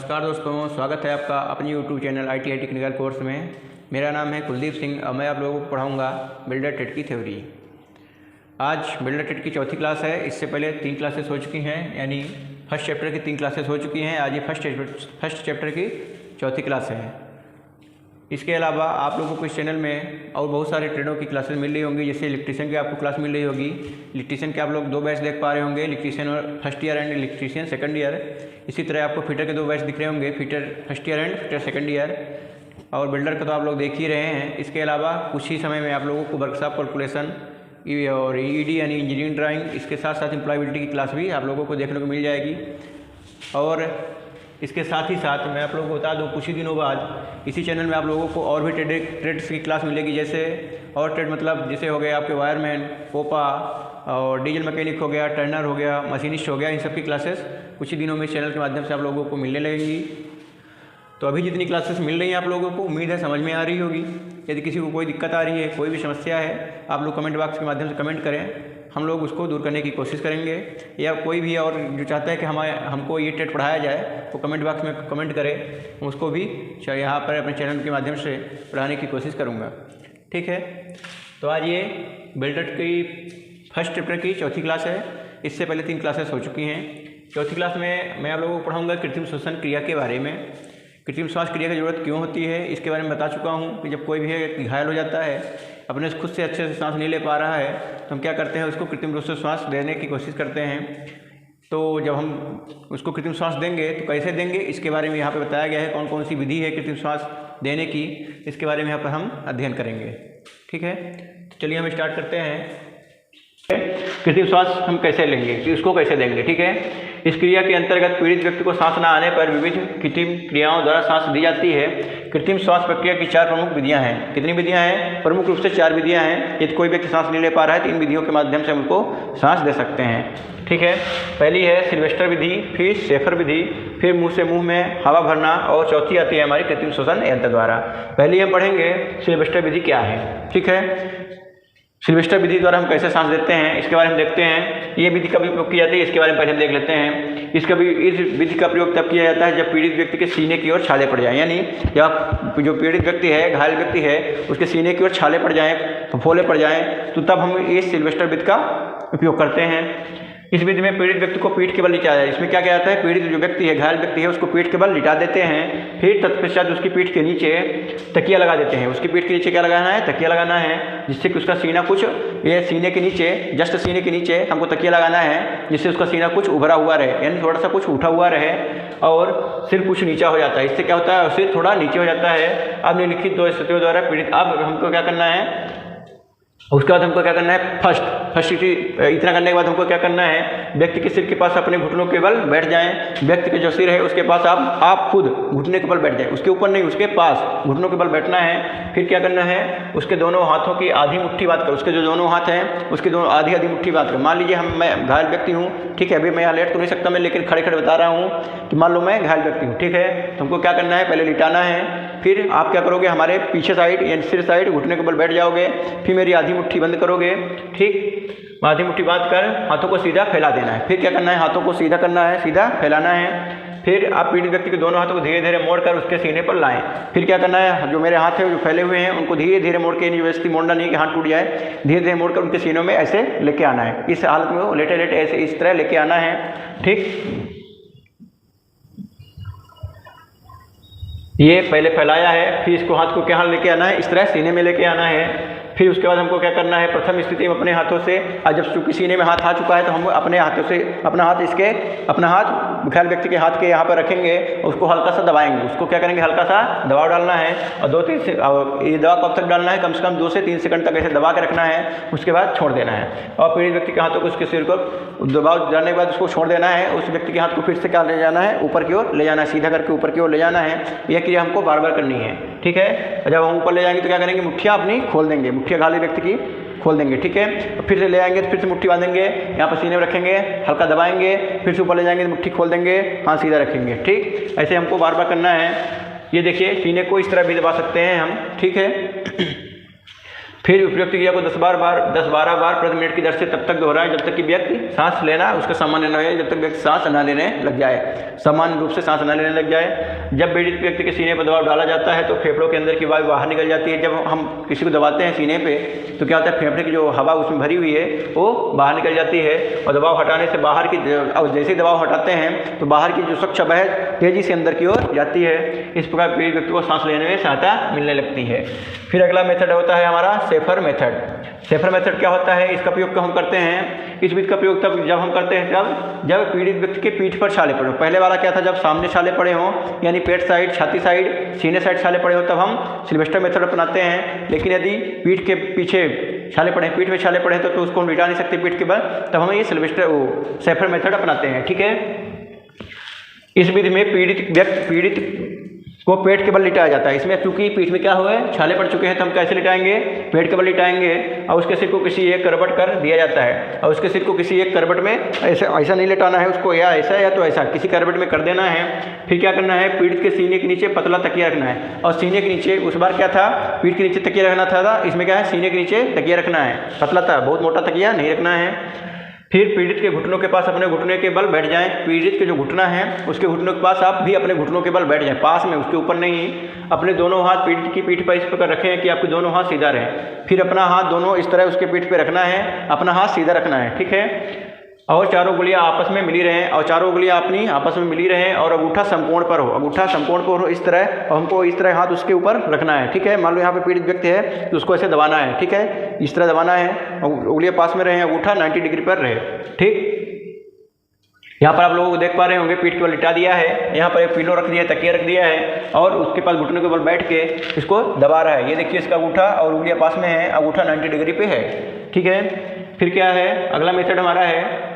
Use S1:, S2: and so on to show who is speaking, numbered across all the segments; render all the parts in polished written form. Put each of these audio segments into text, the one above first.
S1: नमस्कार दोस्तों, स्वागत है आपका अपने YouTube channel ITI technical course में। मेरा नाम है कुलदीप सिंह और मैं आप लोगों को पढ़ाऊंगा बिल्डर टेट की थ्योरी। आज बिल्डर टेट की चौथी क्लास है। इससे पहले 3 क्लासेस हो चुकी हैं, यानी फर्स्ट चैप्टर की 3 क्लासेस हो चुकी हैं। आज ये फर्स्ट चैप्टर की चौथी क्लास है। इसके अलावा आप लोगों को इस चैनल में और बहुत सारे ट्रेडों की क्लासेस मिल रही होंगी। जैसे इलेक्ट्रीशियन की आपको क्लास मिल रही होगी। इलेक्ट्रीशियन के आप लोग 2 बैच देख पा रहे होंगे, इलेक्ट्रीशियन और first year and electrician second year. इसी तरह आपको फिटर के 2 बैच दिख रहे होंगे, fitter first year and fitter second year. और बिल्डर का तो आप लोग देख ही रहे हैं। इसके अलावा कुछ ही समय में आप लोगों को वर्कशॉप कैलकुलेशन और EED यानी इंजीनियरिंग ड्राइंग, इसके साथ साथ एम्प्लॉयबिलिटी की क्लास भी आप लोगों को देखने को मिल जाएगी। और इसके साथ ही साथ मैं आप लोगों को बता दूं, कुछ ही दिनों बाद इसी चैनल में आप लोगों को और भी ट्रेड्स की क्लास मिलेगी। जैसे और ट्रेड मतलब जैसे हो गए आपके वायरमैन, पोपा और डीजल मैकेनिक हो गया, टर्नर हो गया, मशीनिस्ट हो गया। इन सब की क्लासेस कुछ ही दिनों में इस चैनल के माध्यम से आप लोगों को मिलने लगेंगी। तो अभी जितनी क्लासेस मिल रही हैं आप लोगों को, उम्मीद है समझ में आ रही होगी। यदि किसी को कोई दिक्कत आ रही है, कोई भी समस्या है, आप लोग कमेंट बॉक्स के माध्यम से कमेंट करें, हम लोग उसको दूर करने की कोशिश करेंगे। या कोई भी और जो चाहता है कि हमको ये ट्रेड पढ़ाया जाए, वो कमेंट बॉक्स में कमेंट करें, उसको भी यहाँ पर अपने चैनल के माध्यम से पढ़ाने की कोशिश करूँगा। ठीक है, तो आज ये बिल्डर की फर्स्ट चैप्टर की चौथी क्लास है। इससे पहले 3 क्लासेस हो चुकी हैं। चौथी क्लास में मैं आप लोगों को पढ़ाऊँगा कृत्रिम श्वसन क्रिया के बारे में। कृत्रिम श्वास क्रिया की ज़रूरत क्यों होती है, इसके बारे में बता चुका हूँ कि जब कोई भी घायल हो जाता है, अपने खुद से अच्छे से सांस नहीं ले पा रहा है, तो हम क्या करते हैं, उसको कृत्रिम रूप से श्वास देने की कोशिश करते हैं। तो जब हम उसको कृत्रिम श्वास देंगे तो कैसे देंगे, इसके बारे में यहाँ पे बताया गया है। कौन कौन सी विधि है कृत्रिम श्वास देने की, इसके बारे में यहाँ पर हम अध्ययन करेंगे। ठीक है, तो चलिए हम स्टार्ट करते हैं। कृत्रिम श्वास हम कैसे लेंगे, इसको कैसे देंगे। ठीक है, इस क्रिया के अंतर्गत पीड़ित व्यक्ति को सांस न आने पर विविध कृत्रिम क्रियाओं द्वारा सांस दी जाती है। कृत्रिम श्वास प्रक्रिया की 4 प्रमुख विधियां हैं। कितनी विधियां हैं? प्रमुख रूप से 4 विधियां हैं। यदि कोई व्यक्ति सांस नहीं ले पा रहा है तो इन विधियों के माध्यम से हम उनको सांस दे सकते हैं। ठीक है, पहली है सिल्वेस्टर विधि, फिर शेफर विधि, फिर मुँह से मुँह में हवा भरना, और चौथी आती है हमारी कृत्रिम श्वसन यंत्र द्वारा। पहले हम पढ़ेंगे सिल्वेस्टर विधि क्या है। ठीक है, सिल्वेस्टर विधि द्वारा हम कैसे सांस देते हैं, इसके बारे में देखते हैं। ये विधि कभी उपयोग की जाती है, इसके बारे में पहले हम देख लेते हैं। इस विधि का प्रयोग तब किया जाता है जब पीड़ित व्यक्ति के सीने की ओर छाले पड़ जाएं, यानी जब जो पीड़ित व्यक्ति है, घायल व्यक्ति है, उसके सीने की ओर छाले पड़ जाएं, फफोले पड़ जाएं, तो तब हम इस सिल्वेस्टर विधि का उपयोग करते हैं। इस विधि में पीड़ित व्यक्ति को पीठ के बल लिटाया जाए। इसमें क्या किया जाता है, पीड़ित जो व्यक्ति है, घायल व्यक्ति है, उसको पीठ के बल लिटा देते हैं। फिर तत्पश्चात उसकी पीठ के नीचे तकिया लगा देते हैं। उसकी पीठ के नीचे क्या लगाना है, तकिया लगाना है, जिससे कि उसका सीना कुछ, ये सीने के नीचे, जस्ट सीने के नीचे हमको तकिया लगाना है, जिससे उसका सीना कुछ उभरा हुआ रहे, यानी थोड़ा सा कुछ उठा हुआ रहे, और सिर कुछ नीचा हो जाता है। इससे क्या होता है, सिर थोड़ा नीचे हो जाता है। अब निम्नलिखित 2 स्थितियों द्वारा पीड़ित, अब हमको क्या करना है, उसके बाद हमको क्या करना है, फर्स्ट इतना करने के बाद हमको क्या करना है, व्यक्ति के सिर के पास अपने घुटनों के बल बैठ जाएं। व्यक्ति के जो सिर है उसके पास आप खुद घुटने के बल बैठ जाएं, उसके ऊपर नहीं, उसके पास घुटनों के बल बैठना है। फिर क्या करना है, उसके दोनों हाथों की आधी मुट्ठी बात कर, उसके जो दोनों हाथ हैं उसकी दोनों आधी मुट्ठी बात कर। मान लीजिए मैं घायल व्यक्ति हूँ, ठीक है, अभी मैं यहाँ लेट तो नहीं सकता मैं, लेकिन खड़े खड़े बता रहा हूँ कि मान लो मैं घायल व्यक्ति हूँ। ठीक है, तो हमको क्या करना है, पहले लिटाना है। फिर आप क्या करोगे, हमारे पीछे साइड यानी सिर साइड घुटने के बल बैठ जाओगे। फिर मेरी आधी मुट्ठी बंद करोगे। ठीक, आधी मुट्ठी बांध कर हाथों को सीधा फैला देना है। फिर क्या करना है, हाथों को सीधा करना है, सीधा फैलाना है। फिर आप पीड़ित व्यक्ति के दोनों हाथों को धीरे धीरे मोड़कर उसके सीने पर लाएं। फिर क्या करना है, जो मेरे हाथ है जो फैले हुए हैं उनको धीरे धीरे मोड़ के, यूनिवर्सिटी मोड़ना नहीं कि हाथ टूट जाए, धीरे धीरे मोड़कर उनके सीनों में ऐसे लेके आना है। इस हालत में वो लेटे लेटे ऐसे इस तरह लेके आना है। ठीक, ये पहले फैलाया है, फिर इसको हाथ को क्या लेके आना है, इस तरह सीने में लेके आना है। फिर उसके बाद हमको क्या करना है, प्रथम स्थिति में अपने हाथों से, और जब चूंकि सीने में हाथ आ चुका है तो हम अपने हाथों से अपना हाथ घायल व्यक्ति के हाथ के यहाँ पर रखेंगे, उसको हल्का सा दबाएंगे। उसको क्या करेंगे, हल्का सा दबाव डालना है, और 2-3 ये दवा कब तक डालना है, कम से कम 2 से 3 सेकंड तक ऐसे दबा के रखना है। उसके बाद छोड़ देना है, और पीड़ित व्यक्ति के हाथों को उसके सिर को दबाव डालने के बाद उसको छोड़ देना है। उस व्यक्ति के हाथ को फिर से क्या ले जाना है, ऊपर की ओर ले जाना है, सीधा करके ऊपर की ओर ले जाना है। यह क्रिया हमको बार बार करनी है। ठीक है, जब हम ऊपर ले जाएंगे तो क्या करेंगे, मुट्ठियाँ अपनी खोल देंगे, मुट्ठियाँ घायल व्यक्ति की खोल देंगे। ठीक है, तो फिर से ले आएंगे तो फिर से मुट्ठी बांधेंगे, यहाँ पर सीने में रखेंगे, हल्का दबाएंगे, फिर से ऊपर ले जाएंगे तो मुट्ठी खोल देंगे, हाथ सीधा रखेंगे। ठीक, ऐसे हमको बार बार करना है। ये देखिए, सीने को इस तरह भी दबा सकते हैं हम। ठीक है, फिर उपयुक्त क्रिया को 10-12 बार प्रति मिनट की दर से तब तक दोहराएं जब तक कि व्यक्ति सांस लेना उसका सामान्य न हो, जब तक व्यक्ति सांस न लेने लग जाए, सामान्य रूप से सांस न लेने लग जाए। जब पीड़ित व्यक्ति के सीने पर दबाव डाला जाता है तो फेफड़ों के अंदर की वायु बाहर निकल जाती है। जब हम किसी को दबाते हैं सीने पे तो क्या होता है, फेफड़े की जो हवा उसमें भरी हुई है वो बाहर निकल जाती है और दबाव हटाने से बाहर की, और जैसे ही दबाव हटाते हैं तो बाहर की जो स्वच्छ हवा है तेजी से अंदर की ओर जाती है। इस प्रकार पीड़ित व्यक्ति को सांस लेने में सहायता मिलने लगती है। फिर अगला मेथड होता है हमारा सेफर मेथड। सेफर मेथड क्या होता है, इसका प्रयोग हम करते हैं, इस विधि का प्रयोग तब जब हम करते हैं जब पीड़ित व्यक्ति के पीठ पर छाले पड़े हो। पहले वाला क्या था, जब सामने छाले पड़े हों यानी पेट साइड, छाती साइड, सीने साइड छाले पड़े हो तब हम सिल्वेस्टर मेथड अपनाते हैं। लेकिन यदि पीठ के पीछे छाले पड़े, पीठ में छाले पड़े तो उसको हम लिटा नहीं सकते पीठ के बल, तब हम ये सेफर मेथड अपनाते हैं। ठीक है, इस विधि में पीड़ित को पेट के बल लिटाया जाता है। इसमें चूंकि पीठ में क्या हुआ है, छाले पड़ चुके हैं तो हम कैसे लिटाएंगे, पेट के बल लिटाएंगे और उसके सिर को किसी एक करवट कर दिया जाता है और उसके सिर को किसी एक करवट में ऐसा नहीं लिटाना है उसको, या ऐसा या तो ऐसा किसी करवट में कर देना है। फिर क्या करना है, पीठ के सीने के नीचे पतला तकिया रखना है और सीने के नीचे, उस बार क्या था पीठ के नीचे तकिया रखना था, इसमें क्या है सीने के नीचे तकिया रखना है, पतला था, बहुत मोटा तकिया नहीं रखना है। फिर पीड़ित के घुटनों के पास अपने घुटने के बल बैठ जाएं। पीड़ित के जो घुटना है उसके घुटनों के पास आप भी अपने घुटनों के बल बैठ जाएं, पास में, उसके ऊपर नहीं। अपने दोनों हाथ पीड़ित की पीठ पर इस प्रकार रखें कि आपके दोनों हाथ सीधा रहें। फिर अपना हाथ दोनों इस तरह उसके पीठ पे रखना है, अपना हाथ सीधा रखना है। ठीक है, और चारों उंगलियां आपस में मिली रहें और चारों उंगलियां अपनी आपस में मिली रहें और अंगूठा समकोण पर हो, अंगूठा समकोण पर हो इस तरह, और हमको इस तरह हाथ उसके ऊपर रखना है। ठीक है, मान लो यहाँ पे पीड़ित व्यक्ति है तो उसको ऐसे दबाना है। ठीक है, इस तरह दबाना है, उंगलियां पास में रहें, अंगूठा 90 डिग्री पर रहे। ठीक, यहाँ पर आप लोगों को देख पा रहे होंगे पीठ के बल लिटा दिया है, यहाँ पर एक पिलो रख दिया है, तकिया रख दिया है और उसके पास घुटने के बल बैठ के इसको दबा रहा है। ये देखिए इसका अंगूठा और उंगलियां पास में है, अंगूठा 90 डिग्री पे है। ठीक है, फिर क्या है, अगला मेथड हमारा है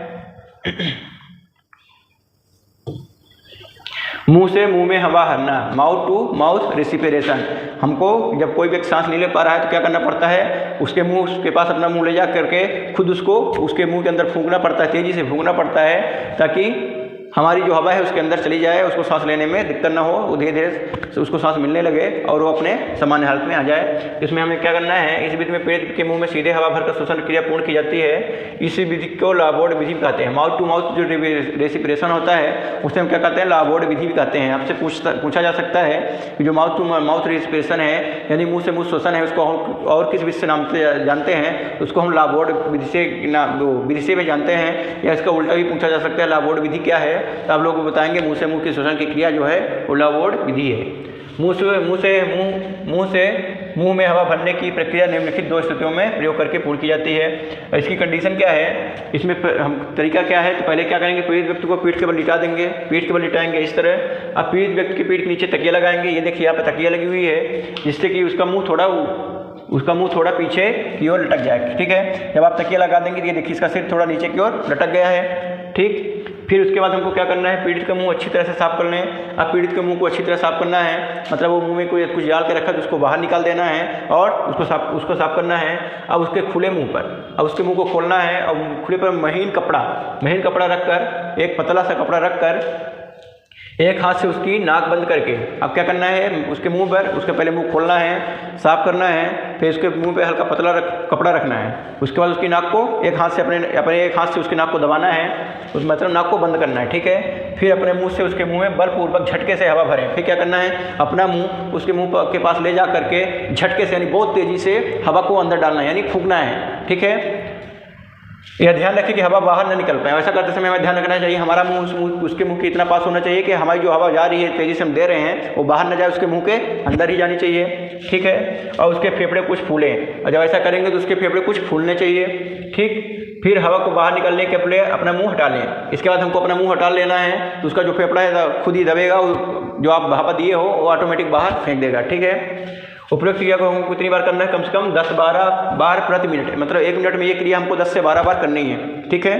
S1: मुंह से मुंह में हवा भरना, माउथ टू माउथ रेस्पिरेशन। हमको जब कोई व्यक्ति सांस नहीं ले पा रहा है तो क्या करना पड़ता है, उसके मुंह के पास अपना मुंह ले जा करके खुद उसको उसके मुंह के अंदर फूंकना पड़ता है, तेजी से फूंकना पड़ता है ताकि हमारी जो हवा है उसके अंदर चली जाए, उसको सांस लेने में दिक्कत ना हो, वो धीरे धीरे उसको सांस मिलने लगे और वो अपने सामान्य हालत में आ जाए। इसमें हमें क्या करना है, इस विधि में पीड़ित के मुंह में सीधे हवा भरकर श्वसन क्रिया पूर्ण की जाती है। इस विधि को लाबोर्ड विधि भी कहते हैं। माउथ टू माउथ जो रेस्पिरेशन होता है उसे हम क्या कहते हैं, लाबोर्ड विधि भी कहते हैं। आपसे पूछा जा सकता है कि जो माउथ टू माउथ रेस्पिरेशन है यानी मुँह से मुँह श्वसन है उसको और किस विधि से नाम से जानते हैं, उसको हम लाबोर्ड विधि से भी जानते हैं, या इसका उल्टा भी पूछा जा सकता है लाबोर्ड विधि क्या है, तो आप लोगों को बताएंगे मुंह से मुंह की श्वसन की क्रिया जो है वो लाबोर्ड विधि है। मुंह से मुंह में हवा भरने की प्रक्रिया निम्नलिखित 2 स्थितियों में प्रयोग करके पूर्ण की जाती है। इसकी कंडीशन क्या है, इसमें हम तरीका क्या है, तो पहले क्या करेंगे, पीड़ित व्यक्ति को पीठ के बल लिटा देंगे, पीठ के बल लिटाएंगे इस तरह। अब पीड़ित व्यक्ति की पीठ के नीचे तकिया लगाएंगे, ये देखिए यहाँ पर तकिया लगी हुई है जिससे कि उसका मुंह थोड़ा पीछे की ओर लटक जाए। ठीक है, जब आप तकिया लगा देंगे तो ये देखिए इसका सिर थोड़ा नीचे की ओर लटक गया है। ठीक, फिर उसके बाद हमको क्या करना है, पीड़ित का मुंह अच्छी तरह से साफ कर लें। अब पीड़ित के मुंह को अच्छी तरह साफ करना है, मतलब वो मुंह में कोई कुछ डाल के रखा तो उसको बाहर निकाल देना है और उसको साफ करना है। अब उसके खुले मुंह पर, अब उसके मुंह को खोलना है और खुले पर महीन कपड़ा रखकर, एक पतला सा कपड़ा रखकर एक हाथ से उसकी नाक बंद करके, अब क्या करना है, उसके मुंह पर, उसके पहले मुंह खोलना है, साफ करना है, फिर उसके मुंह पे हल्का पतला कपड़ा रखना है। उसके बाद उसकी नाक को एक हाथ से अपने एक हाथ से उसकी नाक को दबाना है, उस मतलब नाक को बंद करना है। ठीक है, फिर अपने मुंह से उसके मुंह में बलपूर्वक झटके से हवा भरें। फिर क्या करना है, अपना मुंह उसके मुंह के पास ले जा करके झटके से यानी बहुत तेजी से हवा को अंदर डालना है, यानी फूंकना है। ठीक है, यह ध्यान रखें कि हवा बाहर न निकल पाए। ऐसा करते समय हमें ध्यान रखना चाहिए हमारा मुंह उसके मुंह के इतना पास होना चाहिए कि हमारी जो हवा जा रही है तेजी से हम दे रहे हैं वो बाहर न जाए, उसके मुंह के अंदर ही जानी चाहिए। ठीक है, और उसके फेफड़े कुछ फूलें, और जब ऐसा करेंगे तो उसके फेफड़े कुछ फूलने चाहिए। ठीक, फिर हवा को बाहर निकलने के पहले अपना मुंह हटा लें। इसके बाद हमको अपना मुंह हटा लेना है तो उसका जो फेफड़ा है खुद ही दबेगा, जो आप हवा दिए हो वो ऑटोमेटिक बाहर फेंक देगा। ठीक है, उपरोक्त क्रिया को हमको कितनी बार करना है, कम से कम 10-12 बार प्रति मिनट, मतलब 1 मिनट में ये क्रिया हमको 10 से 12 बार करनी है। ठीक है,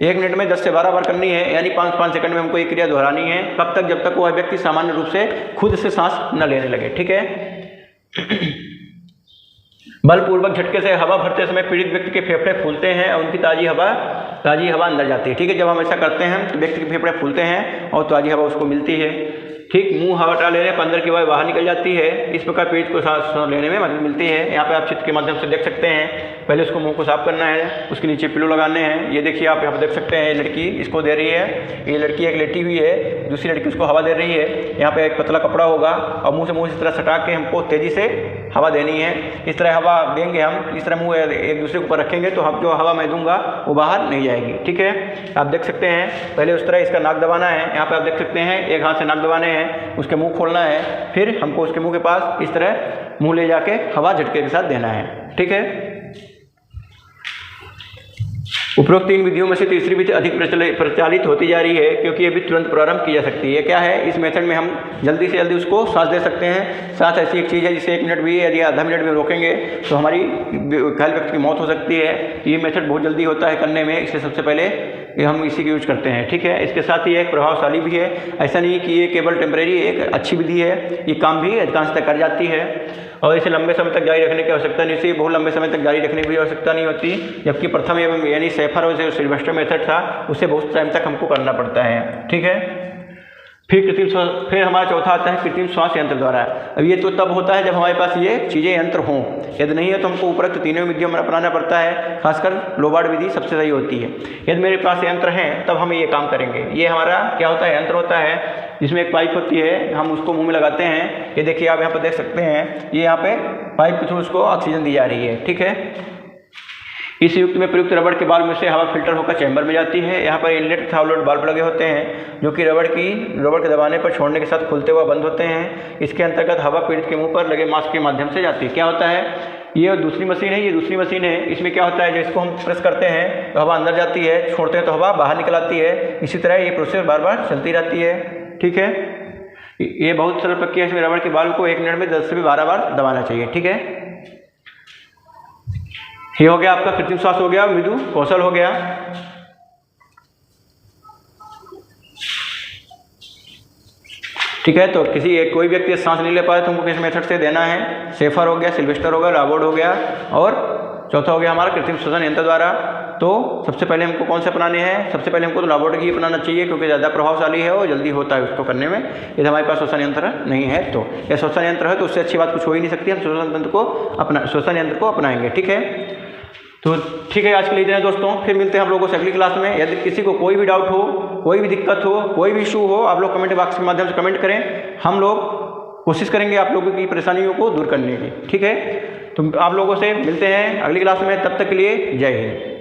S1: 1 मिनट में 10 से 12 बार करनी है, यानी 5-5 सेकंड में हमको ये क्रिया दोहरानी है। कब तक, जब तक वह व्यक्ति सामान्य रूप से खुद से सांस न लेने लगे। ठीक है, बलपूर्वक झटके से हवा भरते समय पीड़ित व्यक्ति के फेफड़े फूलते हैं और उनकी ताज़ी हवा अंदर जाती है। ठीक है, जब हम ऐसा करते हैं तो व्यक्ति के फेफड़े फूलते हैं और ताज़ी हवा उसको मिलती है। ठीक मुंह हवा लेने पर अंदर की हवा बाहर निकल जाती है। इस प्रकार पेट को सांस लेने में मदद मिलती है। यहाँ पे आप चित्र के माध्यम से देख सकते हैं। पहले उसको मुंह को साफ करना है, उसके नीचे पिलो लगाने हैं। ये देखिए आप यहाँ पर देख सकते हैं, लड़की इसको दे रही है। ये लड़की एक लेटी हुई है, दूसरी लड़की उसको हवा दे रही है। यहाँ पे एक पतला कपड़ा होगा और मुँह से मुँह इस तरह सटा के हमको तेज़ी से हवा देनी है। इस तरह हवा देंगे हम, इस तरह मुँह एक दूसरे के ऊपर रखेंगे तो हम जो हवा मैं दूंगा वो बाहर नहीं जाएगी। ठीक है, आप देख सकते हैं। पहले उस तरह इसका नाक दबाना है। यहाँ पे आप देख सकते हैं, एक हाथ से नाक दबाने हैं, उसके मुंह खोलना है, फिर हमको उसके मुंह के पास इस तरह मुंह ले जाके हवा झटके के साथ देना है। ठीक है, उपरोक्त 3 विधियों में से तीसरी विधि अधिक प्रचलित होती जा रही है क्योंकि ये भी तुरंत प्रारंभ की जा सकती है। क्या है, इस मेथड में हम जल्दी से जल्दी उसको सांस दे सकते हैं। सांस ऐसी एक चीज़ है जिसे 1 मिनट भी यदि आधा मिनट में रोकेंगे तो हमारी घायल व्यक्ति की मौत हो सकती है। ये मेथड बहुत जल्दी होता है करने में, इसलिए सबसे पहले हम इसी का यूज करते हैं। ठीक है, इसके साथ ही एक प्रभावशाली भी है। ऐसा नहीं कि ये केवल टेम्परेरी एक अच्छी विधि है, ये काम भी अधिकांशतः कर जाती है और इसे लंबे समय तक जारी रखने की आवश्यकता नहीं होती। बहुत लंबे समय तक जारी रखने की आवश्यकता नहीं होती, जबकि प्रथम एवं यानी सेफर और जो सिल्वेस्टर मेथड था उसे बहुत टाइम तक हमको करना पड़ता है। ठीक है, फिर हमारा चौथा आता है कृत्रिम श्वास यंत्र द्वारा। अब ये तो तब होता है जब हमारे पास ये चीज़ें यंत्र हों, यदि नहीं है तो हमको उपरोक्त तीनों विधियों में अपनाना पड़ता है। खासकर लोबार्ड विधि सबसे सही होती है। यदि मेरे पास यंत्र हैं तब हम ये काम करेंगे। ये हमारा क्या होता है, यंत्र होता है जिसमें एक पाइप होती है, हम उसको मुंह में लगाते हैं। ये देखिए आप यहाँ पर देख सकते हैं, ये यहाँ पे पाइप के थ्रू उसको ऑक्सीजन दी जा रही है। ठीक है, इस युक्त में प्रयुक्त रबड़ के बाल्ब में से हवा फिल्टर होकर चैम्बर में जाती है। यहाँ पर इनलेट तथा आउटलेट बाल्ब लगे होते हैं जो कि रबड़ के दबाने पर छोड़ने के साथ खुलते हुए बंद होते हैं। इसके अंतर्गत हवा पीड़ित के मुंह पर लगे मास्क के माध्यम से जाती है। क्या होता है, ये दूसरी मशीन है, ये दूसरी मशीन है। इसमें क्या होता है, जो इसको हम प्रेस करते हैं तो हवा अंदर जाती है, छोड़ते हैं तो हवा बाहर निकल आती है। इसी तरह ये प्रोसेस बार बार चलती रहती है। ठीक है, ये बहुत सरल प्रक्रिया है। इसमें रबड़ के बाल्ब को 1 मिनट में 10 से भी 12 बार दबाना चाहिए। ठीक है, ये हो गया आपका कृत्रिम श्वास हो गया, मृदु कौशल हो गया। ठीक है, तो कोई व्यक्ति सांस नहीं ले पाए तो हमको किस मेथड से देना है। सेफर हो गया, सिल्वेस्टर हो गया, लाबोर्ड हो गया और चौथा हो गया हमारा कृत्रिम श्वसन यंत्र द्वारा। तो सबसे पहले हमको कौन से अपनाने हैं, सबसे पहले हमको तो लाबोर्ड ही अपनाना चाहिए क्योंकि ज़्यादा प्रभावशाली है और जल्दी होता है उसको करने में। यदि हमारे पास श्वसन यंत्र नहीं है तो, या श्वसन यंत्र है तो उससे अच्छी बात कुछ हो ही नहीं सकती। हम श्वसन यंत्र को अपनाएंगे। ठीक है, तो ठीक है, आज के लिए इतना दोस्तों। फिर मिलते हैं हम लोगों से अगली क्लास में। यदि किसी को कोई भी डाउट हो, कोई भी दिक्कत हो, कोई भी इशू हो, आप लोग कमेंट बॉक्स के माध्यम से कमेंट करें। हम लोग कोशिश करेंगे आप लोगों की परेशानियों को दूर करने की। ठीक है, तो आप लोगों से मिलते हैं अगली क्लास में। तब तक के लिए जय हिंद।